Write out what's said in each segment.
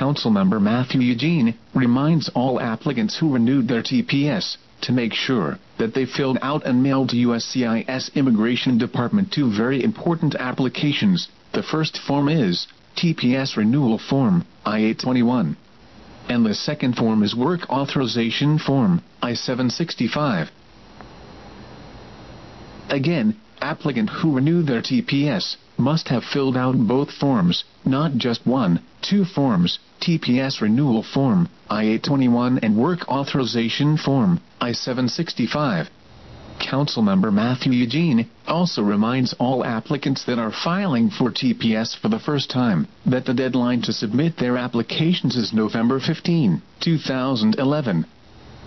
Councilmember Matthew Eugene reminds all applicants who renewed their TPS to make sure that they filled out and mailed to USCIS Immigration Department two very important applications. The first form is TPS Renewal Form, I-821. And the second form is Work Authorization Form, I-765. Again, applicant who renewed their TPS must have filled out both forms, not just one, two forms, TPS Renewal Form, I-821 and Work Authorization Form, I-765. Councilmember Matthew Eugene also reminds all applicants that are filing for TPS for the first time that the deadline to submit their applications is November 15, 2011.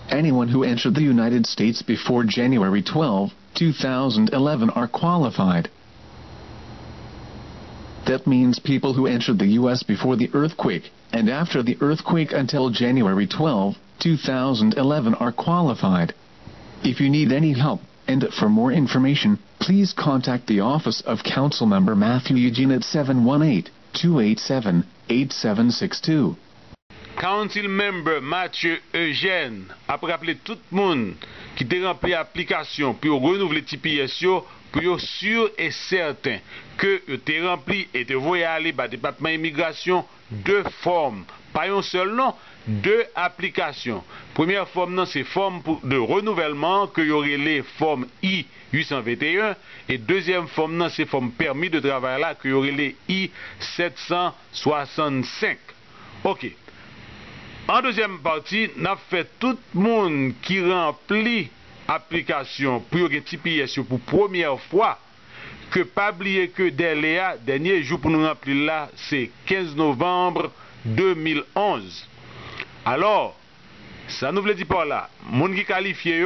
Anyone who entered the United States before January 12, 2011 are qualified. That means people who entered the U.S. before the earthquake and after the earthquake until January 12, 2011 are qualified. If you need any help, and for more information, please contact the office of Councilmember Matthew Eugene at 718-287-8762. Councilmember Mathieu Eugène a rappelé tout le monde qui a rempli l'application pour renouveler TPS pour être sûr et certain que vous avez rempli et vous voyez aller au département immigration deux formes, pas un seul nom, deux applications. Première forme, c'est forme de renouvellement que y aurait les formes I-821 et deuxième forme, c'est forme permis de travail là que y aurait les I-765. OK. En deuxième partie, nous avons fait tout le monde qui remplit l'application pour un TPS pour première fois, que pas oublier que dernier jour pour nous remplir là, c'est 15 novembre 2011. Alors, ça nous veut dire par là, monde qui qualifié,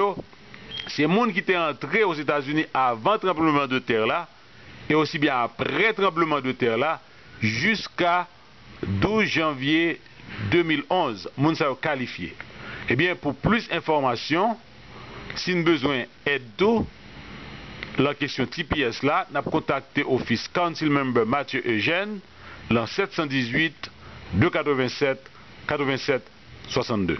c'est monde qui était entré aux États-Unis avant le tremblement de terre là, et aussi bien après le tremblement de terre là, jusqu'à 12 janvier 2011, moun sa yo qualifié. Eh bien, pour plus d'informations, si nous avons besoin d'aide, la question TPS là, nous avons contacté l'office Councilmember Mathieu Eugène, dans 718 287 87 62.